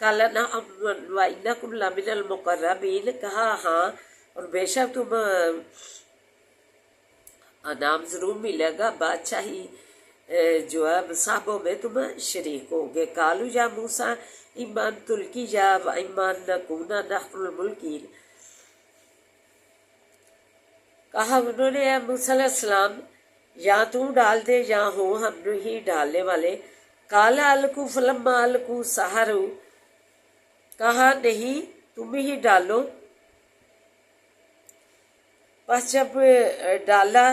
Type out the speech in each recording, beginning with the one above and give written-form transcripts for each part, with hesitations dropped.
کالا وَإِنَّكُمْ لَمِنَ الْمُقَرَّبِينَ، کہا ہاں اور بے شک تم انعام ضرور ملے گا، بادشاہی جو ہے صاحبوں میں تم شریک ہوگے۔ کالو یا موسیٰ ایمان تلکی یا و ایمان نکونا نحن الملکین، کہا انہوں نے اے موسیٰ علیہ السلام یا تو ڈال دے یا ہو ہم ہی ڈالنے والے۔ کالا الکو فلما الکو سحرو، کہا نہیں تم ہی ڈالو، پس جب ڈالا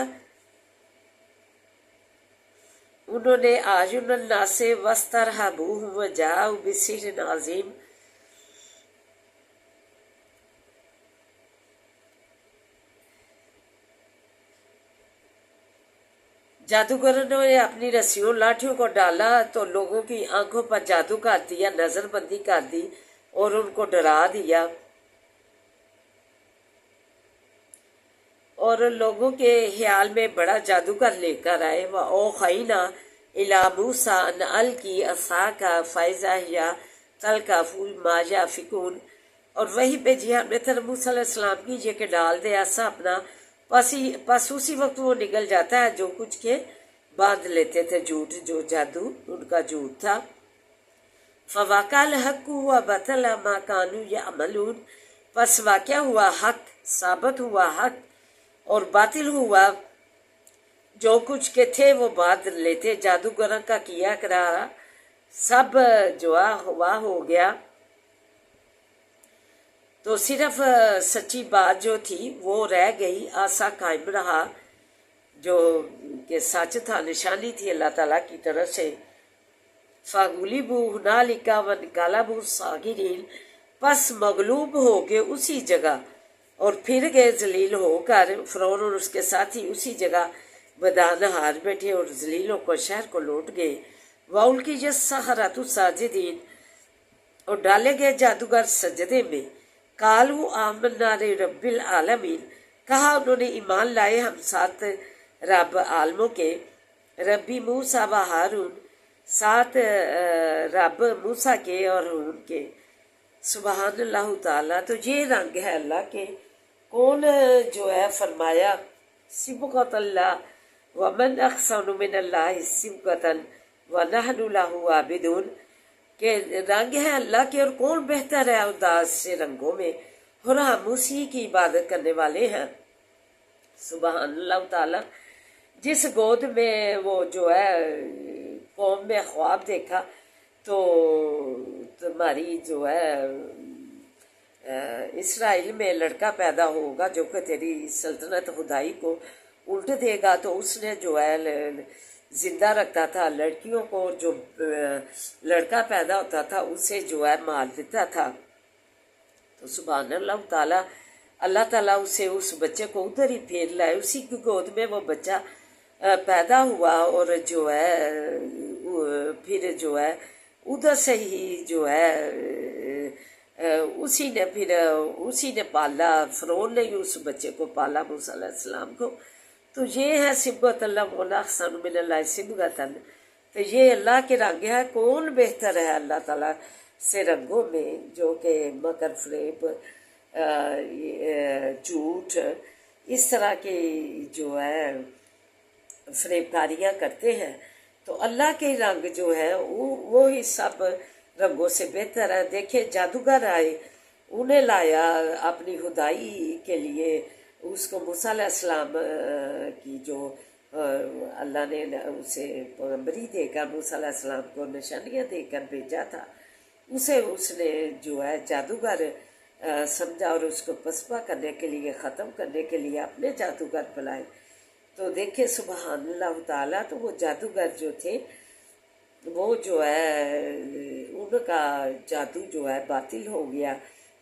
انہوں نے آیون الناس واسترہبوہم وجاؤ بسحر عظیم، جادوگروں نے اپنی رسیوں لاٹھیوں کو ڈالا تو لوگوں کی آنکھوں پر جادو کر دیا، نظر بندی کر دی اور ان کو ڈرا دیا، اور لوگوں کے خیال میں بڑا جادوگر لے کر آئے۔ وَأَوْحَيْنَا إِلَىٰ مُوسَىٰ أَنْ أَلْقِ عَصَاكَ فَإِذَا هِيَ تَلْقَفُ مَا يَأْفِكُونَ، اور وہی بھیجی ہم نے تیرے موسیٰ علیہ السلام کی یہ کہ ڈال دے ایسا اپنا، پس اسی وقت وہ نکل جاتا ہے جو کچھ کے باندھ لیتے تھے جھوٹ، جو جادو ان کا جھوٹ تھا۔ فَوَقَعَ الْحَقُّ وَبَطَلَ مَا كَانُوا يَعْمَلُونَ، پس واقع ہوا حق، ثابت ہوا حق اور باطل ہوا جو کچھ کے تھے وہ باندھ لیتے، جادوگروں کا کیا کرا سب جو ہوا ہو گیا، تو صرف سچی بات جو تھی وہ رہ گئی، آسا قائم رہا جو کہ سچ تھا، نشانی تھی اللہ تعالیٰ کی طرف سے۔ فَغُلِبُوا هُنَالِكَ وَانقَلَبُوا صَاغِرِينَ، پس مغلوب ہو گئے اسی جگہ اور پھر گئے ذلیل ہو کر، فرعون اور اس کے ساتھی اسی جگہ بدان ہار بیٹھے اور ذلیلوں کو شہر کو لوٹ گئے۔ وَأُلْقِيَ السَّحَرَةُ ساجدین، اور ڈالے گئے جادوگر سجدے میں۔ قالوا آمنا برب العالمین، کہا انہوں نے ایمان لائے ہم ساتھ رب عالموں کے، ربی موسیٰ و ہارون، ساتھ رب موسیٰ کے اور ہارون کے۔ سبحان اللہ تعالیٰ، تو یہ رنگ ہے اللہ کے، کون جو ہے فرمایا صبغۃ اللہ، ومن احسن من اللہ صبغۃ ونحن لہ عابدون، کہ رنگ ہے اللہ کے اور کون بہتر ہے انداز سے رنگوں میں، اور ہم اسی کی عبادت کرنے والے ہیں۔ سبحان اللہ تعالیٰ، جس گود میں وہ جو ہے قوم میں خواب دیکھا تو تمہاری جو ہے اسرائیل میں لڑکا پیدا ہوگا جو کہ تیری سلطنت خدائی کو الٹ دے گا، تو اس نے جو ہے زندہ رکھتا تھا لڑکیوں کو، جو لڑکا پیدا ہوتا تھا اسے جو ہے مار دیتا تھا۔ تو سبحان اللہ تعالیٰ، اللہ تعالیٰ اسے اس بچے کو ادھر ہی پھیر لائے، اسی کی گود میں وہ بچہ پیدا ہوا، اور جو ہے پھر جو ہے ادھر سے ہی جو ہے اسی نے پالا، فرعون نے ہی اس بچے کو پالا موسیٰ علیہ السلام کو۔ تو یہ ہے صبغۃ اللہ ومن احسن من اللہ صبغۃ، تو یہ اللہ کے رنگ ہے، کون بہتر ہے اللہ تعالیٰ سے رنگوں میں، جو کہ مکر فریب، جھوٹ، اس طرح کی جو ہے فریب کاریاں کرتے ہیں۔ تو اللہ کے رنگ جو ہے وہی سب رنگوں سے بہتر ہے۔ دیکھیں جادوگر آئے، انہیں لایا اپنی خدائی کے لیے، اس کو موسیٰ علیہ السلام کی جو اللہ نے اسے پیغمبری دے کر موسیٰ علیہ السلام کو نشانیاں دے کر بھیجا تھا، اسے اس نے جو ہے جادوگر سمجھا اور اس کو پسپا کرنے کے لیے، ختم کرنے کے لیے اپنے جادوگر بلائے۔ تو دیکھیں سبحان اللہ تعالیٰ، تو وہ جادوگر جو تھے وہ جو ہے ان کا جادو جو ہے باطل ہو گیا۔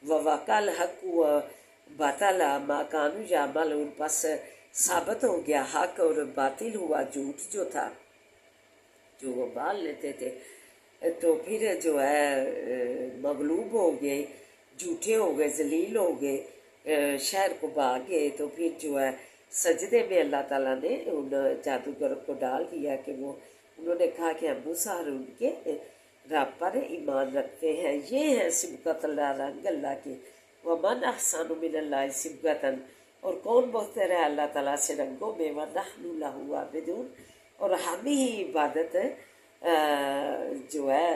وَوَقَعَ الْحَقُّ وَبَطَلَ مَا كَانُوا يَعْمَلُونَ، پس ثابت ہو گیا حق اور باطل ہوا جھوٹ جو تھا جو وہ بال لیتے تھے۔ تو پھر جو ہے مغلوب ہو گئے، جھوٹے ہو گئے، ذلیل ہو گئے، شہر کو بھاگ گئے۔ تو پھر جو ہے سجدے میں اللہ تعالیٰ نے ان جادوگروں کو ڈال دیا کہ وہ انہوں نے کہا کہ ہم موسیٰ ہارون کے رب پر ایمان رکھتے ہیں، یہ ہے سبقت اللہ، رنگ اللہ کے۔ ومن احسن من اللہ سبقتاً، اور کون بہتر ہے اللہ تعالیٰ سے رنگوں میں، ونحن لہ عابدون، اور ہم ہی عبادت جو ہے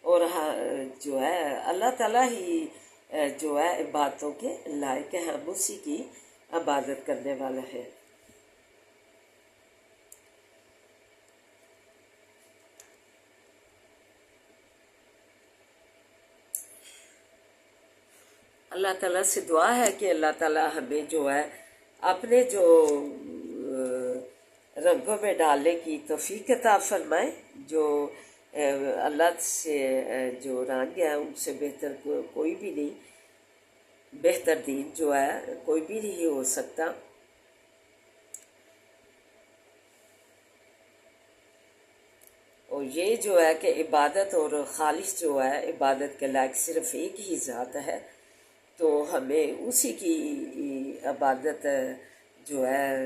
اور جو ہے اللہ تعالیٰ ہی جو ہے عبادتوں کے لائق ہے، ہم اسی کی عبادت کرنے والا ہے۔ اللہ تعالیٰ سے دعا ہے کہ اللہ تعالیٰ ہمیں جو ہے اپنے جو رنگوں میں ڈالنے کی توفیق عطا فرمائے۔ جو اللہ سے جو رنگ ہے ان سے بہتر کوئی بھی نہیں، بہتر دین جو ہے کوئی بھی نہیں ہو سکتا۔ اور یہ جو ہے کہ عبادت اور خالص جو ہے عبادت کے لائق صرف ایک ہی ذات ہے، تو ہمیں اسی کی عبادت جو ہے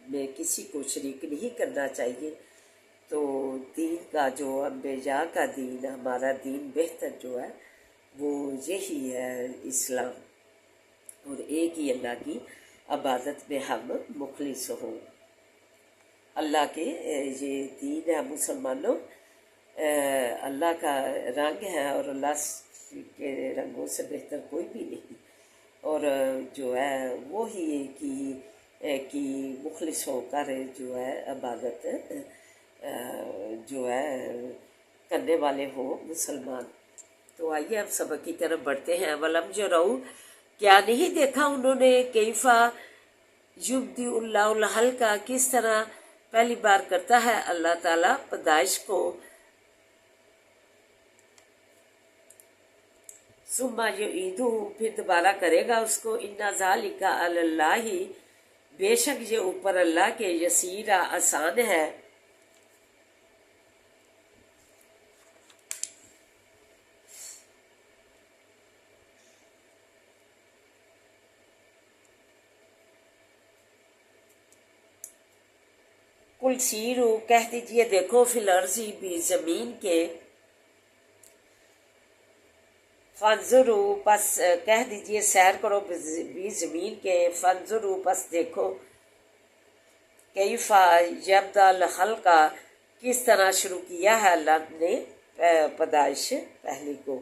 میں کسی کو شریک نہیں کرنا چاہیے۔ تو دین کا جو انبیاء کا دین، ہمارا دین بہتر جو ہے وہ یہی ہے اسلام، اور ایک ہی اللہ کی عبادت میں ہم مخلص ہوں۔ اللہ کے یہ دین ہے مسلمانوں، اللہ کا رنگ ہے اور اللہ کے رنگوں سے بہتر کوئی بھی نہیں، اور جو ہے وہی کی مخلص ہو کر جو ہے عبادت جو ہے کرنے والے ہو مسلمان۔ تو آئیے اب سبق کی طرف بڑھتے ہیں۔ وَلَمْ يَرَوْا، کیا نہیں دیکھا انہوں نے، کیفَ یبدئ اللہ الخلق، کس طرح پہلی بار کرتا ہے اللہ تعالیٰ پیدائش کو، ثم یعیدہ، پھر دوبارہ کرے گا اس کو، ان ذالک علی اللہ، بے شک یہ اوپر اللہ کے، یسیر، آسان ہے۔ قل سیرو، کہہ دیجئے دیکھو، فی الارض، بھی زمین کے، فانظروا، پس کہہ دیجئے سیر کرو بھی زمین کے، فانظروا، پس دیکھو، کیف یبدأ الخلق، کس طرح شروع کیا ہے اللہ نے پیدائش پہلی کو۔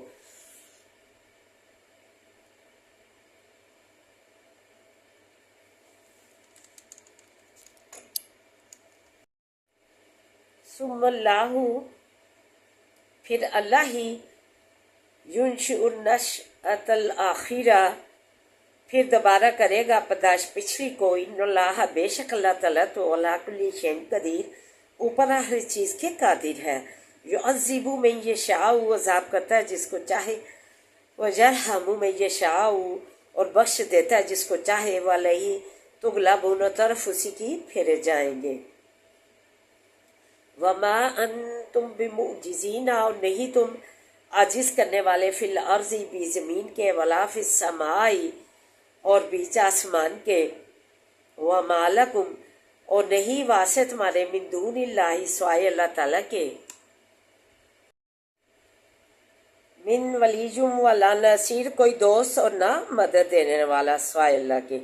ثم اللہ، پھر اللہ ہی، ینشئ النشأۃ الآخرہ، پھر دوبارہ کرے گا پیدائش پچھلی کو، ان اللہ، بے شک اللہ تعالیٰ تو علی کل شیء قدیر، اوپر ہر چیز کے قادر ہے۔ یعذب من یشاء، عذاب کرتا ہے جس کو چاہے، ویرحم من یشاء، اور بخش دیتا ہے جس کو چاہے، والیہ تغلبون، طرف اسی کی پھیرے جائیں گے۔ وما انتم بمعجزین، اور نہیں تم عاجز کرنے والے، فی الارض، بھی زمین کے، ولا فی السماء، اور بیچ آسمان کے، وما لکم، اور نہیں واسطے تمہارے، من دون اللہ، سوائے اللہ تعالیٰ کے، من ولی ولا نصیر، کوئی دوست اور نہ مدد دینے والا سوائے اللہ کے۔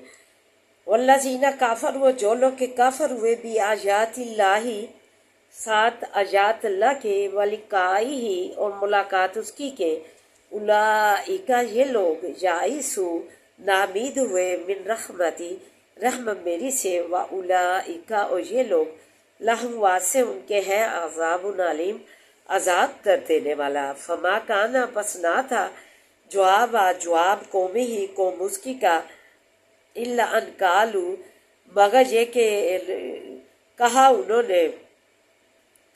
والذین کافر، وہ جو لوگ کہ کافر ہوئے، بھی آیات اللہ، ساتھ آیات اللہ کے، ولقائہ، اور ملاقات اس کی کے، اولئک، یہ لوگ، یائسو، نامید ہوئے، من رحمتی، رحمت میری سے، واولئک، اور یہ لوگ، لہم، واسع ان کے ہے، عذاب علیم، عذاب درد دینے والا۔ فما کانا، پس نہ تھا، جواب قوم ہی، قوم اس کی کا، الا ان قالوا، مگر یہ کہ کہا انہوں نے،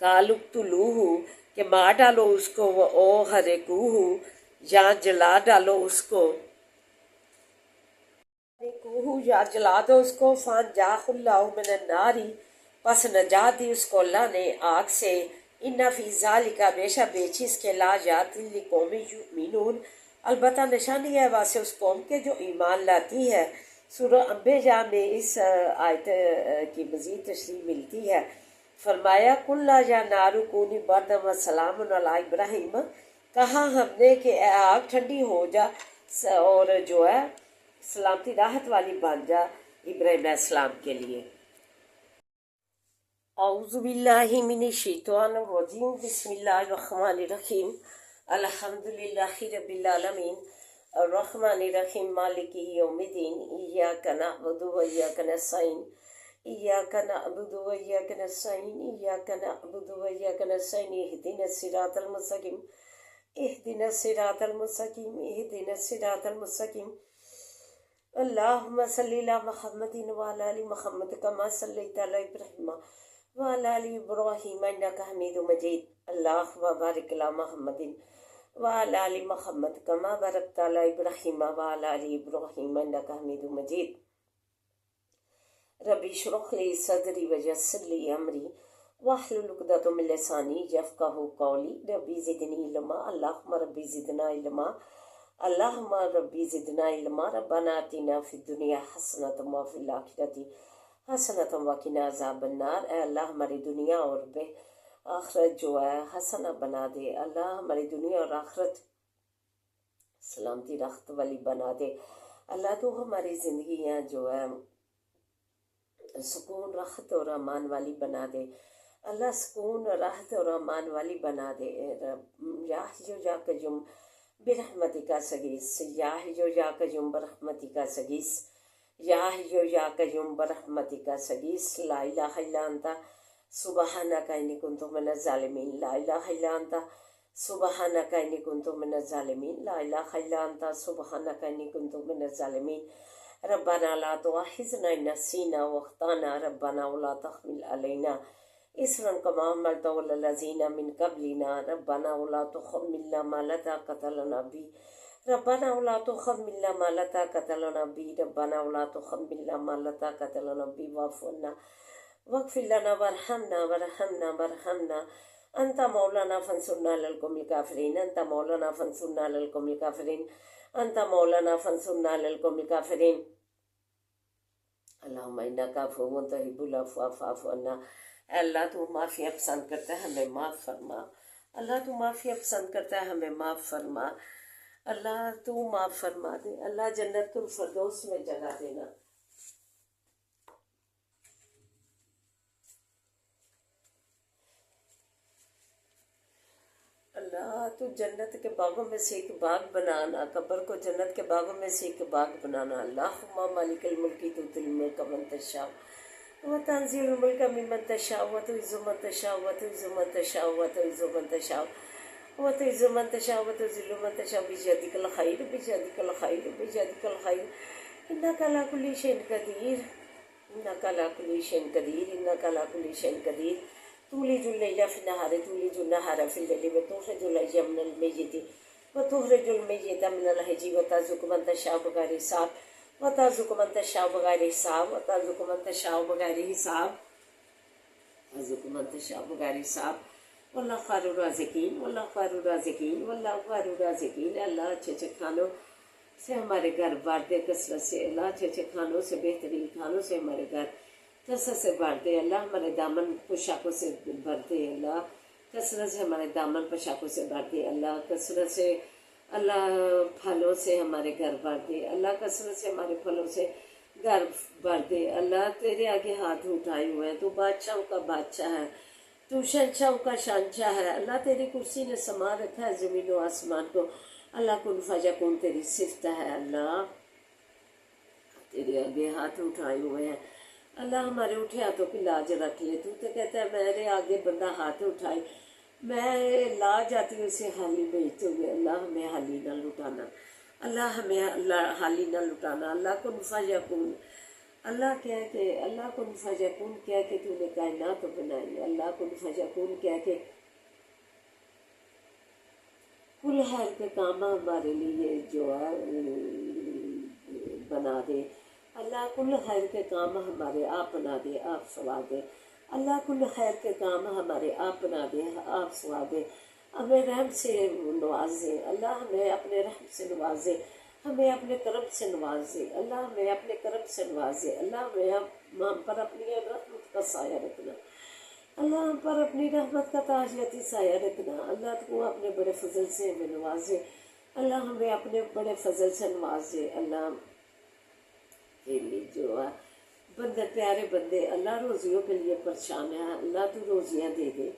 قالوا اقتلوہ، کہ مار ڈالو اس کو، او حرقوہ، یا جلا ڈالو اس کو، حرقوہ، یا جلا دو اس کو، فانجاہ اللہ من النار، پس نجات دی اس کو اللہ نے آگ سے، ان فی ذالک، بے شک بے چیز کے، لآیات لقوم یؤمنون، البتہ نشانی ہے واسے اس قوم کے جو ایمان لاتی ہے۔ سورہ انبیاء میں اس آیت کی مزید تشریح ملتی ہے۔ فرمایا کُلّا یا نارُ کونی بردم و سلام علی ابراہیم، کہا ہم نے کہ اے آگ ٹھنڈی ہو جا اور جو ہے سلامتی راحت والی بن جا ابراہیم علیہ السلام کے لیے۔ اعوذ باللہ من الشیطان الرجیم، بسم اللہ الرحمن الرحیم، الحمد للہ رب العالمین، الرحمن الرحیم، مالک یوم الدین، ایاک نعبد و ایاک نستعین، ایاک نعبد و ایاک نستعین، ایاک نعبد و ایاک نستعین، اہدنا الصراط المستقیم، اہدنا الصراط المستقیم، اہدنا الصراط المستقیم، اللہم صلی علی محمد وعلی آل محمد کما صلیت علی ابراہیم وعلی آل ابراہیم انک حمید مجید، اللہم بارک علی محمد وعلی آل محمد کما بارکت علی ابراہیم وعلی آل ابراہیم انک حمید مجید، ربی اشرح لی صدری ویسر لی امری واحلل عقدۃ من لسانی یفقہوا قولی، ربی زدنی علما، اللہم ربی زدنا علما، اللہم ربی زدنا علما، ربنا آتنا فی الدنیا حسنۃ وفی الآخرۃ حسنۃ وقنا عذاب النار، اے اللہ ہماری دنیا اور آخرت جو ہے حسنہ بنا دے، اللہ ہماری دنیا اور آخرت سلامتی راحت والی بنا دے، اللہ تو ہماری زندگیاں جو ہے سکون راحت اور امان والی بنا دے، اللہ سکون راحت اور امان والی بنا دے، یا حی یا قیوم برحمتک استغیث، یا حی یا قیوم برحمتک استغیث، یا حی یا قیوم برحمتک استغیث، لا الہ الا انت سبحانک انی کنت من الظالمین، لا الہ الا انت سبحانک انی کنت من الظالمین، لا الہ الا انت سبحانک انی کنت من الظالمین، ربنا لا تؤاخذنا ان نسینا واخطانا، ربنا ولا تحمل علینا اصرا کما حملته علی الذین من قبلنا، ربنا ولا تحملنا ما لا طاقة لنا به، ربنا ولا تحملنا ما لا طاقة لنا به، ربنا ولا تحملنا ما لا طاقة لنا به، واعف عنا واغفر لنا وارحمنا انت مولانا فانصرنا علی القوم الکافرین، انت مولانا فانصرنا علی القوم الکافرین، انت مولانا فانصرنا علی القوم الکافرین، اللہم انک عفو تحب العفو فاعف عنا، اے اللہ تو معافیاں پسند کرتا ہے ہمیں معاف فرما، اللہ تو معافیاں پسند کرتا ہے ہمیں معاف فرما، اللہ تو معاف فرما دے، اللہ جنت الفردوس میں جگہ دینا، اللہ تو جنت کے باغوں میں سے ایک باغ بنانا، قبر کو جنت کے باغوں میں سے ایک باغ بنانا، اللہم مالک الملک تؤتی الملک من تشاء وتنزع الملک ممن تشاء وتعز من تشاء وتعز من تشاء وتعز من تشاء وتعز من تشاء وتذل من تشاء بیدک الخیر بیدک الخیر بیدک الخیر، انک علی کل شیء قدیر، انک علی کل شیء قدیر، انک علی کل شیء قدیر، تولج اللیل فی النہار تولج النہار فی اللیل وتخرج الحی من المیت وتخرج المیت من الحی وترزق من تشاء بغیر حساب وترزق من تشاء بغیر حساب وترزق من تشاء بغیر حساب وترزق من تشاء بغیر حساب، واللہ خیر الرازقین، واللہ خیر الرازقین، واللہ خیر الرازقین، اللہ اچھے اچھے کھانوں سے ہمارے گھر بھر دے کثرت سے، اللہ اچھے اچھے کھانوں سے بہترین کھانوں سے ہمارے گھر کثرت سے بھر دے، اللہ ہمارے دامن پوشاکوں سے بھر دے، اللہ کثرت سے ہمارے دامن پوشاکوں سے بھر دے، اللہ کثرت سے، اللہ پھلوں سے ہمارے گھر بھر دے، اللہ کثرت سے ہمارے پھلوں سے گھر بھر دے، اللہ تیرے آگے ہاتھ اٹھائے ہوئے ہیں، تو بادشاہوں کا بادشاہ ہے، تو شہنشاہوں کا شہنشاہ ہے، اللہ تیری کرسی نے سما رکھا ہے زمین و آسمان کو، اللہ کن فیکون تیری صفت ہے، اللہ تیرے آگے ہاتھ اٹھائے ہوئے ہیں، اللہ ہمارے اٹھے ہاتھوں کی لاج رکھ لے، تو کہتا ہے میرے آگے بندہ ہاتھ اٹھائے میں لا جاتی ہوں اسے حالی بھیج دوں گے، اللہ ہمیں حالی نہ لٹانا، اللہ ہمیں اللہ حالی نہ لٹانا، اللہ کن فیکون، اللہ کہہ کہ اللہ کن فیکون کہہ کے تو نے کائنات بنائی، اللہ کن فیکون کہہ کے کل خیر کے کام ہمارے لیے جو ہے بنا دے، اللہ کل خیر کے کام ہمارے آپ بنا دے، آپ سوا دے، اللہ کل خیر کے کام ہمارے آپ بنا دے، آپ سوا دے، ہمیں رحم سے نوازے، اللہ ہمیں اپنے رحم سے نوازے، ہمیں اپنے کرم سے نواز دے اللہ، ہمیں اپنے کرم سے نواز دے اللہ، ہم پر اپنی رحمت کا سایہ رکھنا اللہ، ہم پر اپنی رحمت کا تاجیتی سایہ رکھنا اللہ، تو اپنے بڑے فضل سے ہمیں نواز دے اللہ، ہمیں اپنے بڑے فضل سے نواز دے اللہ۔ تیری جو ہے بندے پیارے بندے اللہ روزیوں کے لیے پریشان ہے اللہ، تو روزیاں دے دے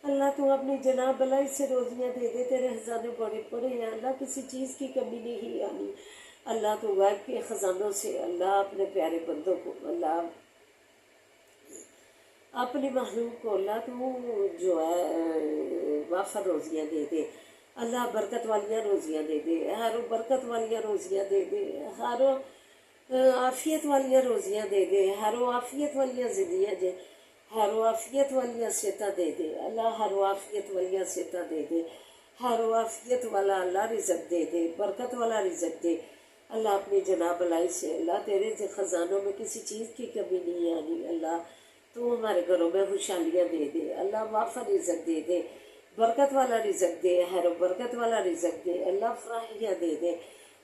اللہ، تو اپنی جناب بلائی سے روزیاں دے دے، تیرے خزانے بڑے بڑے ہیں اللہ، کسی چیز کی کمی نہیں آنی اللہ، تو غیب کے خزانوں سے اللہ اپنے پیارے بندوں کو اللہ، اپنی مخلوق کو اللہ تو جو ہے وافر روزیاں دے دے اللہ، برکت والیاں روزیاں دے دے، ہر برکت والیاں روزیاں دے دے، ہر عافیت والیاں روزیاں دے دے، ہر عافیت والیاں زندگیاں دے، ہر عافیت والیاں صحتاں دے دے اللہ، ہر عافیت والیاں صحتاں دے دے، ہر عافیت والا اللہ رزق دے دے، برکت والا رزق دے اللہ، اپنی جناب بلائی سے اللہ، تیرے خزانوں میں کسی چیز کی کمی نہیں آنی اللہ، تو ہمارے گھروں میں خوشحالیاں دے دے اللہ، وافر رزق دے دے، برکت والا رزق دے، ہر برکت والا رزق دے اللہ، فراہیاں دے دے،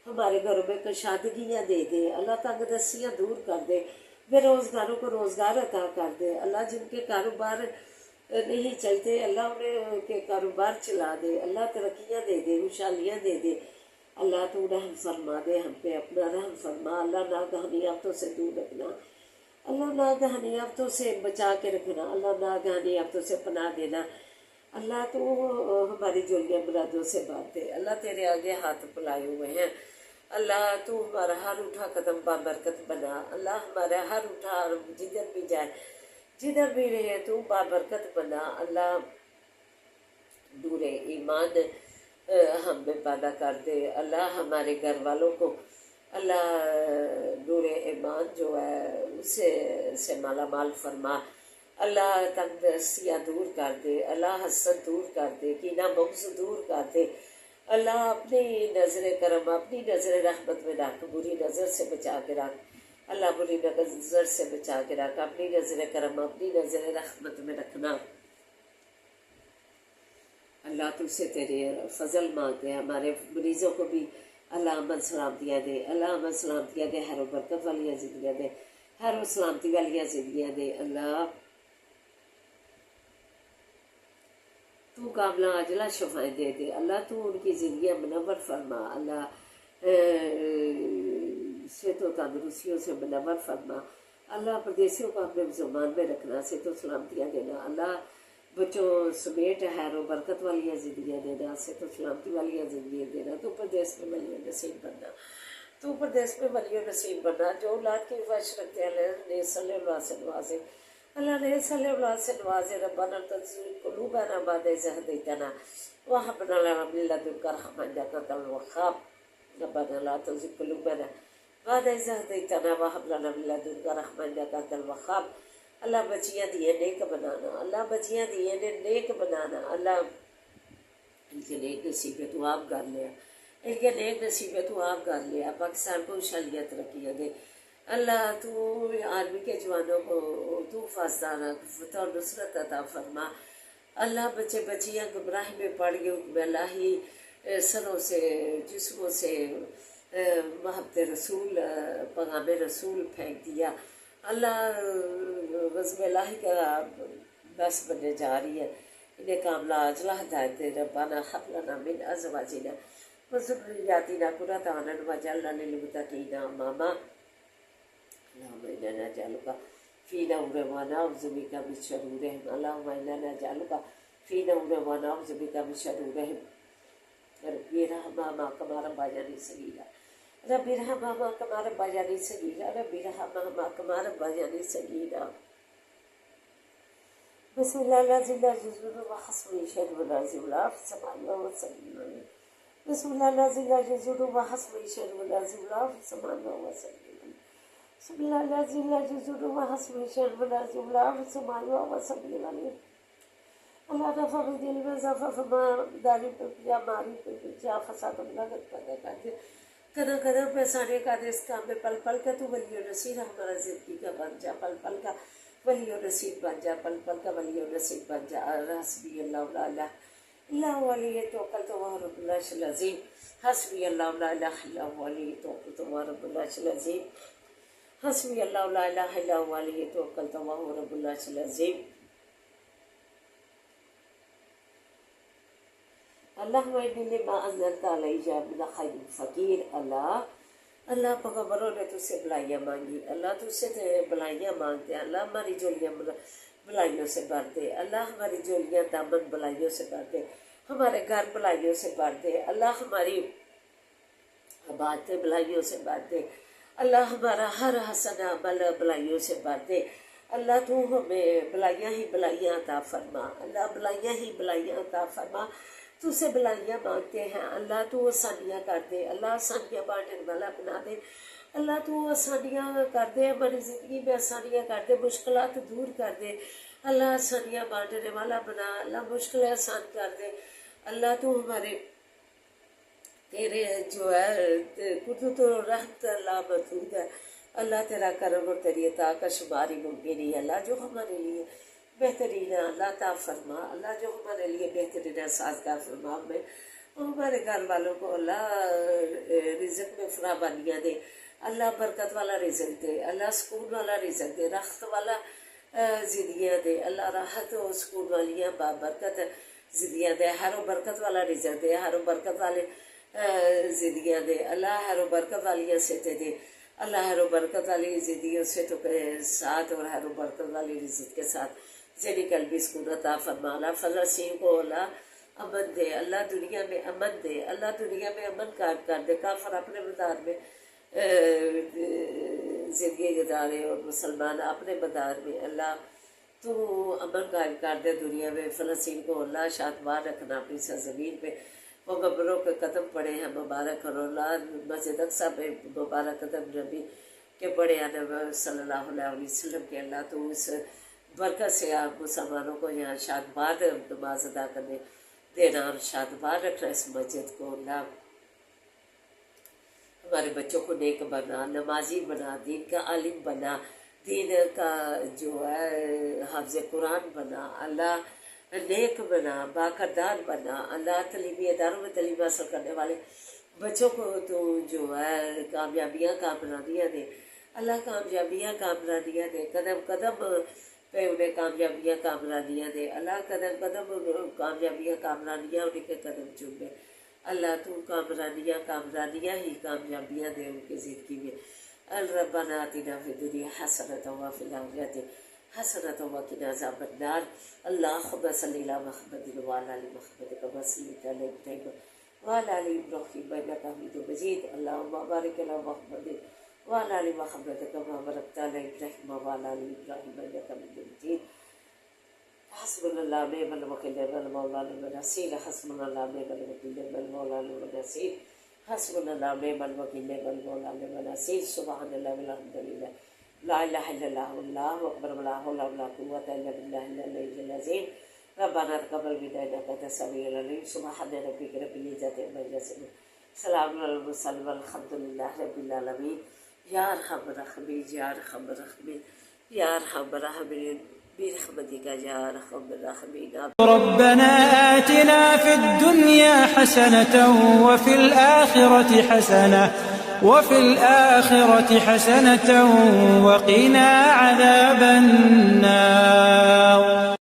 ہمارے گھروں میں کشادگیاں دے دے اللہ، تنگ دستیاں دور کر دے، بے روزگاروں کو روزگار عطا کر دے اللہ، جن کے کاروبار نہیں چلتے اللہ، انہیں کے کاروبار چلا دے اللہ، ترقیاں دے دے، خوشحالیاں دے دے اللہ، تو رحم فرما دے ہم پہ، اپنا رحم فرما اللہ، ناگہانی آفتوں سے دور رکھنا اللہ، ناگہانی آفتوں سے بچا کے رکھنا اللہ، ناگہانی آفتوں سے پناہ دینا اللہ، تو ہماری جولیاں مرادوں سے بات دے اللہ، تیرے آگے ہاتھ پھیلائے ہوئے ہیں اللہ، تو ہمارا ہر اٹھا قدم بابرکت بنا اللہ، ہمارا ہر اٹھا جدھر بھی جائے جدھر بھی رہے تو بابرکت بنا اللہ، نور ایمان ہم میں پیدا کر دے اللہ، ہمارے گھر والوں کو اللہ نور ایمان جو ہے اس سے مالا مال فرما اللہ، تندرستیاں دور کر دے اللہ، حسد دور کر دے، کینہ بغض دور کر دے اللہ، اپنی نظر کرم اپنی نظر رحمت میں رکھ، بری نظر سے بچا کے رکھ اللہ، بری نظر سے بچا کے رکھ، اپنی نظر کرم اپنی نظر رحمت میں رکھنا اللہ، تجھ سے تیرے فضل مانگتے ہیں، ہمارے مریضوں کو بھی اللہ امن سلامتیاں دے اللہ، امن سلامتیاں دے، ہر برکت والیاں زندگیاں دے، ہر سلامتی والیاں زندگیاں دے اللہ، تو کاملہ عاجلہ شفائیں دے دے اللہ، تو ان کی زندگیاں منور فرما اللہ، صحت و تندرستیوں سے منور فرما اللہ، پردیسیوں کو اپنے زمان میں رکھنا، صحت و سلامتیاں دینا اللہ، بچوں سمیت خیر و برکت والیاں زندگیاں دینا، صحت و سلامتی والیاں زندگیاں دینا، تو پردیس میں ولی و نصیب بننا، تو پردیس میں ولی و نصیب بننا، جو اولاد کی خواہش رکھتے ہیں اللہ نے صلی اللہ سے نوازے اللہ، نے صلی اللہ سے نوازے ربنا تنزل قلوبنا بعد إذ هديتنا وهب لنا من لدنك رحمة إنك أنت الوهاب ربنا لا تزغ قلوبنا بعد إذ هديتنا وهب لنا من لدنك رحمة إنك أنت الوهاب اللہ، بچیاں دیے نیک بنانا اللہ، بچیاں دیے نے نیک بنانا اللہ، ان کے نیک نصیبیں تو آپ کر لیا، ان کے نیک نصیبیں تو آپ کر لیا، پاکستان کو خوشحالیاں ترقیاں دے اللہ، تو آرمی کے جوانوں کو تو فاسدانہ فتح و نصرت عطا فرما اللہ، بچے بچیاں گمراہی میں پڑ گئے، حکم الہی سروں سے جسموں سے محبت رسول پیغام رسول پھینک دیا اللہ، غضب الہی کا بس بننے جا رہی ہے، انہیں کاملہ عاجلہ ہدایت دے ربنا ہب لنا من ازواجنا وذرياتنا قرة اعين واجعلنا للمتقين اماما اللهم انا نجعلك في نور ونعوذ بك من شرورهم اللهم انا نجعلك في نور ونعوذ بك من شرورهم رب ارحمهما كما ربياني صغيرا رب ارحمهما كما ربياني صغيرا رب ارحمهما كما ربياني صغيرا بسم الله الذي لا يضر وحسبه شر ولا زولا في السماء وسلم بسم الله الذي لا يضر وحسبه شر ولا زولا في السماء وسلم بسم الله الذي لا يضر وحسبه شر ولا زولا في السماء وسلم اللہ رفع دل میں ضعف فما داری پہ یا ماری پہ جا فساد اللہ پیدا کر دے قدم قدم پہ سانے کا دے اس کام میں پل پل کا تو ولی و نصیر ہمارا زندگی کا بن جا، پل پل کا ولی و نصیر بن جا، پل پل کا ولی و نصیر بن جا، حسبی اللہ لا الہ اللہ علیہ توکلت وهو رب العرش العظیم حسبی اللہ لا الہ الا هو علیہ توکلت وهو رب العرش العظیم حسبی اللہ لا الہ الا هو علیہ توکلت وهو رب العرش العظیم اللہم انی لما انزلت علی من خیر فقیر اللہ پیغمبروں نے تجھ سے بلائیاں مانگی، اللہ تجھ سے بلائیاں مانگتے ہیں، اللہ ہماری جولیاں بلائیوں سے بھر دے، اللہ ہماری جولیاں دامن بلائیوں سے بھر دے، ہمارے گھر بلائیوں سے بھر دے، اللہ ہماری عبادتیں بلائیوں سے بھر دے، اللہ ہمارا ہر حسن عمل بلائیوں سے بھر دے، اللہ تو ہمیں بلائیاں ہی بلائیاں عطا فرما، اللہ بلائیاں ہی بلائیاں عطا فرما، تو سے بلائیاں مانگتے ہیں، اللہ تو آسانیاں کر دے، اللہ آسانیاں بانٹنے والا بنا دے، اللہ تو آسانیاں کر دے، ہماری زندگی میں آسانیاں کر دے، مشکلات دور کر دے، اللہ آسانیاں بانٹنے والا بنا، اللہ مشکلیں آسان کر دے، اللہ تو ہمارے تیرے جو ہے قدرت و رحمت اللہ محدود ہے، اللہ تیرا کرم اور تیری عطا کا شمار ہی ممکن نہیں ہے، اللہ جو ہمارے لیے بہترین ہے اللہ عطا فرما، اللہ جو ہمارے لیے بہترین ہے سازگار فرما، میں ہمارے گھر والوں کو اللہ رزق میں فراوانیاں دے، اللہ برکت والا رزق دے، اللہ سکون والا رزق دے، راحت والا زندگیاں دے، اللہ راحت و سکون والیاں بابرکت زندگیاں دے، ہر و برکت والا رزق دے، ہر و برکت والے زندگیاں دے، اللہ ہر و برکت والیاں صحتیں دے، اللہ ہر و برکت والی زندگیوں سے تو ساتھ اور ہر و برکت والی رزق کے ساتھ ذہنی قلبی سکون عطا فرما، اللہ فلسطین کو اللہ امن دے، اللہ دنیا میں امن دے، اللہ دنیا میں امن قائم کر دے، کافر اپنے مدار میں زندگی گزارے اور مسلمان اپنے مدار میں، اللہ تو امن قائم کر دے دنیا میں، فلسطین کو اللہ شادمان رکھنا اپنی سرزمین پہ، پیغمبروں کے قدم پڑے ہیں مبارک کرو، اللہ مسجد اقصی میں مبارک قدم نبی کے پڑے ہیں نبی صلی اللہ علیہ وسلم کے، اللہ تو اس برکت سے آپ مسلمانوں کو یہاں شادمان نماز ادا کرنے دینا اور شادمان رکھنا اس مسجد کو، اللہ ہمارے بچوں کو نیک بنا، نمازی بنا، دین کا عالم بنا، دین کا جو ہے حافظ قرآن بنا، اللہ نیک بنا، باکردار بنا، اللہ تعلیمی اداروں میں تعلیم حاصل کرنے والے بچوں کو تو جو ہے کامیابیاں کامرانیاں دے، اللہ کامیابیاں کامرانیاں دے، قدم قدم پہ انہیں کامیابیاں کامرانیاں دے، اللہ قدم قدم کامیابیاں کامرانیاں انہیں کے قدم چومے، اللہ تو کامرانیاں ہی کامیابیاں دے ان کی زندگی میں، ربنا آتنا فی الدنیا حسنۃ وفی الآخرۃ حسنۃ وقنا عذاب النار، اللہم صلی علی محمد وعلی آل محمد کما صلیت علی ابراہیم وعلی آل ابراہیم انک حمید مجید، اللہم بارک علی محمد وعلی آل محمد کما بارکت علی ابراہیم وعلی آل ابراہیم انک حمید مجید، حسبنا اللہ نعم الوکیل نعم المولا نعم النصیر، حسبنا اللہ نعم الوکیل نعم المولا نعم النصیر، حسبنا اللہ نعم الوکیل نعم المولا نعم النصیر، سبحان اللہ والحمد للہ لا الہ الا اللہ واللہ اکبر ولا حول ولا قوة الا باللہ العلی العظیم، ربنا تقبل منا انک انت السمیع العلیم، سبحان ربک رب العزۃ عما یصفون، سلام علی المرسلین والحمد للہ رب العالمین، یا ارحم الراحمین یا ارحم الراحمین یا ارحم الراحمین برحمتک یا ارحم الراحمین۔ ربنا آتنا في الدنيا حسنة وفي الآخرة حسنة وقنا عذاب النار۔